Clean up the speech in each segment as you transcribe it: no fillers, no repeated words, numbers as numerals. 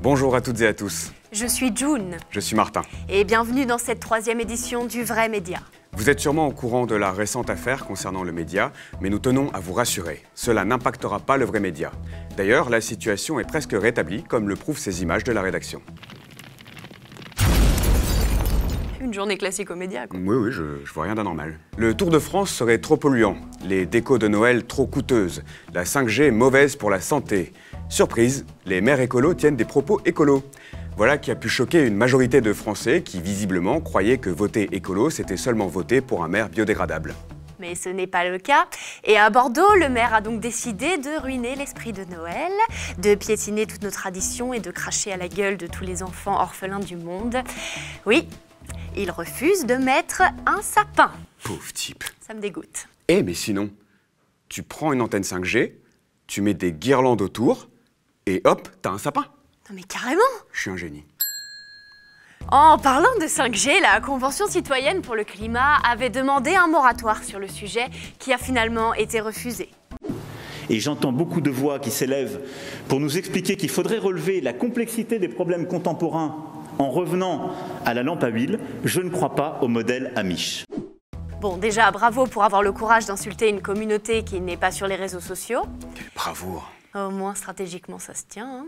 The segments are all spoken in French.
Bonjour à toutes et à tous. Je suis June. Je suis Martin. Et bienvenue dans cette 3e édition du Vrai Média. Vous êtes sûrement au courant de la récente affaire concernant le média, mais nous tenons à vous rassurer. Cela n'impactera pas le vrai média. D'ailleurs, la situation est presque rétablie, comme le prouvent ces images de la rédaction. Une journée classique aux médias, quoi. Oui, je vois rien d'anormal. Le Tour de France serait trop polluant, les décos de Noël trop coûteuses, la 5G mauvaise pour la santé. Surprise, les maires écolos tiennent des propos écolos. Voilà qui a pu choquer une majorité de Français qui, visiblement, croyaient que voter écolo, c'était seulement voter pour un maire biodégradable. Mais ce n'est pas le cas. Et à Bordeaux, le maire a donc décidé de ruiner l'esprit de Noël, de piétiner toutes nos traditions et de cracher à la gueule de tous les enfants orphelins du monde. Oui, il refuse de mettre un sapin. Pauvre type. Ça me dégoûte. Mais sinon, tu prends une antenne 5G, tu mets des guirlandes autour, et hop, t'as un sapin. Non mais carrément! Je suis un génie. En parlant de 5G, la Convention citoyenne pour le climat avait demandé un moratoire sur le sujet qui a finalement été refusé. Et j'entends beaucoup de voix qui s'élèvent pour nous expliquer qu'il faudrait relever la complexité des problèmes contemporains en revenant à la lampe à huile. Je ne crois pas au modèle Amish. Bon, déjà, bravo pour avoir le courage d'insulter une communauté qui n'est pas sur les réseaux sociaux. Quelle bravoure. Au moins, stratégiquement, ça se tient.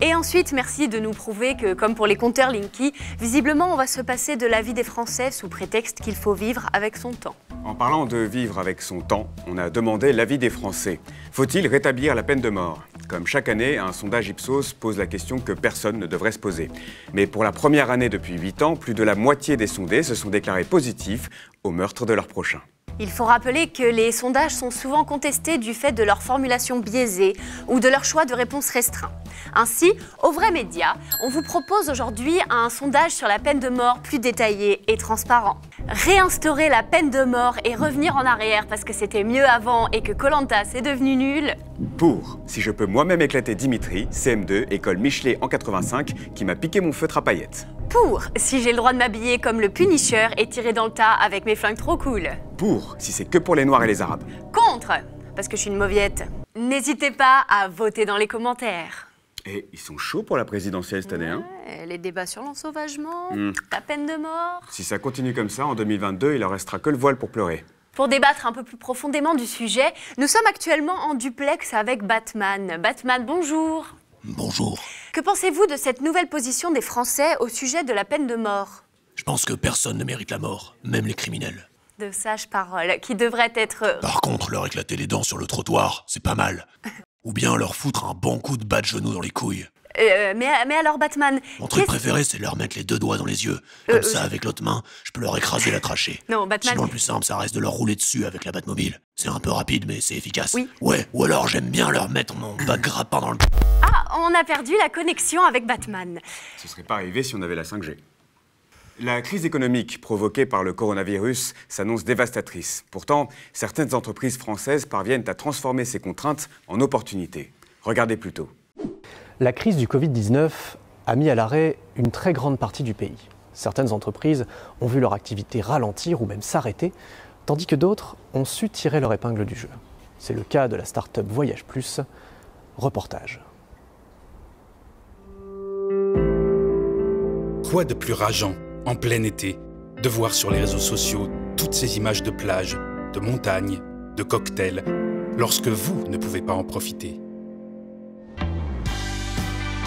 Et ensuite, merci de nous prouver que, comme pour les compteurs Linky, visiblement, on va se passer de la vie des Français sous prétexte qu'il faut vivre avec son temps. En parlant de vivre avec son temps, on a demandé l'avis des Français. Faut-il rétablir la peine de mort? Comme chaque année, un sondage Ipsos pose la question que personne ne devrait se poser. Mais pour la première année depuis 8 ans, plus de la moitié des sondés se sont déclarés positifs au meurtre de leur prochain. Il faut rappeler que les sondages sont souvent contestés du fait de leur formulation biaisée ou de leur choix de réponse restreint. Ainsi, au Vrai Média, on vous propose aujourd'hui un sondage sur la peine de mort plus détaillé et transparent. Réinstaurer la peine de mort et revenir en arrière parce que c'était mieux avant et que Koh-Lanta c'est devenu nul. Pour, si je peux moi-même éclater Dimitri, CM2, école Michelet en 85, qui m'a piqué mon feutre à paillettes. Pour, si j'ai le droit de m'habiller comme le Punisher et tirer dans le tas avec mes flingues trop cool. Pour, si c'est que pour les Noirs et les Arabes. Contre, parce que je suis une mauviette. N'hésitez pas à voter dans les commentaires. Et ils sont chauds pour la présidentielle cette année, hein? Les débats sur l'ensauvagement, la peine de mort. Si ça continue comme ça, en 2022, il leur restera que le voile pour pleurer. Pour débattre un peu plus profondément du sujet, nous sommes actuellement en duplex avec Batman. Batman, bonjour. Bonjour. Que pensez-vous de cette nouvelle position des Français au sujet de la peine de mort? Je pense que personne ne mérite la mort, même les criminels. De sages paroles, qui devraient être... Par contre, leur éclater les dents sur le trottoir, c'est pas mal. Ou bien leur foutre un bon coup de bas de genou dans les couilles. Mais alors Batman... Mon truc préféré, c'est leur mettre les 2 doigts dans les yeux. Comme ça, avec l'autre main, je peux leur écraser la trachée. Non, Batman... Sinon, le plus simple, ça reste de leur rouler dessus avec la Batmobile. C'est un peu rapide, mais c'est efficace. Oui. Ouais, ou alors j'aime bien leur mettre mon bas grappin dans le... Ah, on a perdu la connexion avec Batman. Ce serait pas arrivé si on avait la 5G. La crise économique provoquée par le coronavirus s'annonce dévastatrice. Pourtant, certaines entreprises françaises parviennent à transformer ces contraintes en opportunités. Regardez plutôt. La crise du Covid-19 a mis à l'arrêt une très grande partie du pays. Certaines entreprises ont vu leur activité ralentir ou même s'arrêter, tandis que d'autres ont su tirer leur épingle du jeu. C'est le cas de la start-up Voyage Plus. Reportage. Quoi de plus rageant, en plein été, de voir sur les réseaux sociaux toutes ces images de plage, de montagnes, de cocktails, lorsque vous ne pouvez pas en profiter?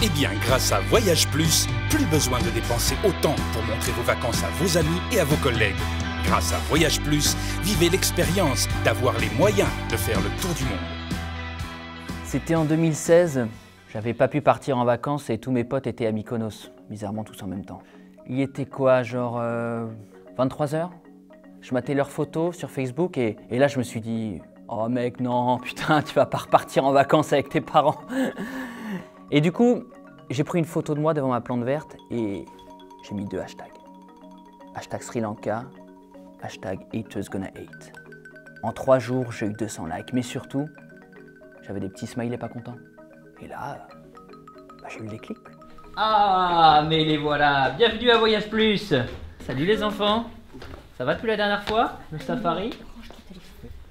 Eh bien, grâce à Voyage Plus, plus besoin de dépenser autant pour montrer vos vacances à vos amis et à vos collègues. Grâce à Voyage Plus, vivez l'expérience d'avoir les moyens de faire le tour du monde. C'était en 2016, j'avais pas pu partir en vacances et tous mes potes étaient à Mykonos, bizarrement tous en même temps. Il était quoi, genre 23 h? Je matais leurs photos sur Facebook et là je me suis dit « Oh mec, non, putain, tu vas pas repartir en vacances avec tes parents !» Et du coup, j'ai pris une photo de moi devant ma plante verte et j'ai mis 2 hashtags. Hashtag Sri Lanka, hashtag haters gonna hate. En 3 jours, j'ai eu 200 likes, mais surtout, j'avais des petits smileys pas contents. Et là, j'ai eu le déclic. Ah, mais les voilà. Bienvenue à Voyage Plus. Salut les enfants. Ça va depuis la dernière fois, le safari?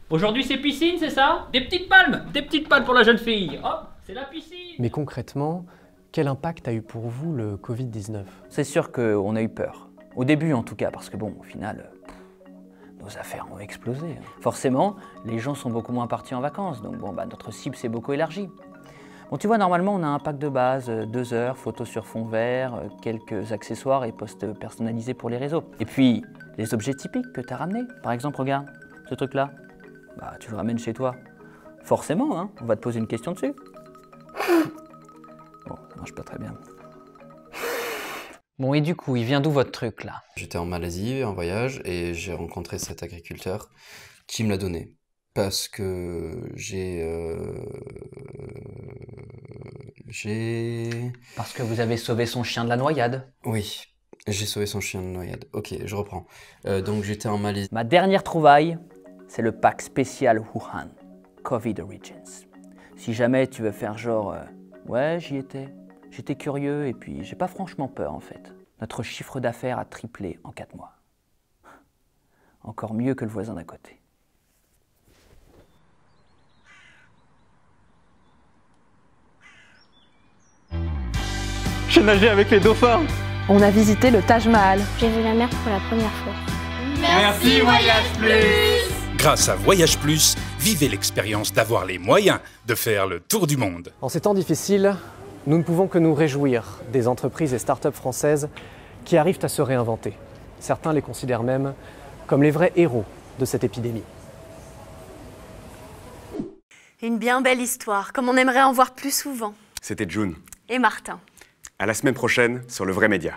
Aujourd'hui c'est piscine, c'est ça? Des petites palmes pour la jeune fille. Hop, c'est la piscine. Mais concrètement, quel impact a eu pour vous le Covid-19? C'est sûr qu'on a eu peur. Au début en tout cas, parce que bon, au final, nos affaires ont explosé. Forcément, les gens sont beaucoup moins partis en vacances, donc bon, notre cible s'est beaucoup élargie. Bon, tu vois, normalement, on a un pack de base, 2 heures, photos sur fond vert, quelques accessoires et posts personnalisés pour les réseaux. Et puis, les objets typiques que tu as ramenés. Par exemple, regarde, ce truc-là, tu le ramènes chez toi. Forcément, hein, on va te poser une question dessus. Bon, ça marche pas très bien. Bon, et du coup, il vient d'où votre truc, là? J'étais en Malaisie, en voyage, et j'ai rencontré cet agriculteur qui me l'a donné. Parce que Parce que vous avez sauvé son chien de la noyade. Oui, j'ai sauvé son chien de noyade. Ok, je reprends. Donc j'étais en Malaisie. Ma dernière trouvaille, c'est le pack spécial Wuhan, Covid Origins. Si jamais tu veux faire genre, ouais, j'étais curieux et puis j'ai pas franchement peur en fait. Notre chiffre d'affaires a triplé en 4 mois. Encore mieux que le voisin d'à côté. J'ai nagé avec les dauphins. On a visité le Taj Mahal. J'ai vu la mer pour la première fois. Merci Voyage Plus. Grâce à Voyage Plus, vivez l'expérience d'avoir les moyens de faire le tour du monde. En ces temps difficiles, nous ne pouvons que nous réjouir des entreprises et start-up françaises qui arrivent à se réinventer. Certains les considèrent même comme les vrais héros de cette épidémie. Une bien belle histoire, comme on aimerait en voir plus souvent. C'était June. Et Martin. À la semaine prochaine sur Le Vrai Média.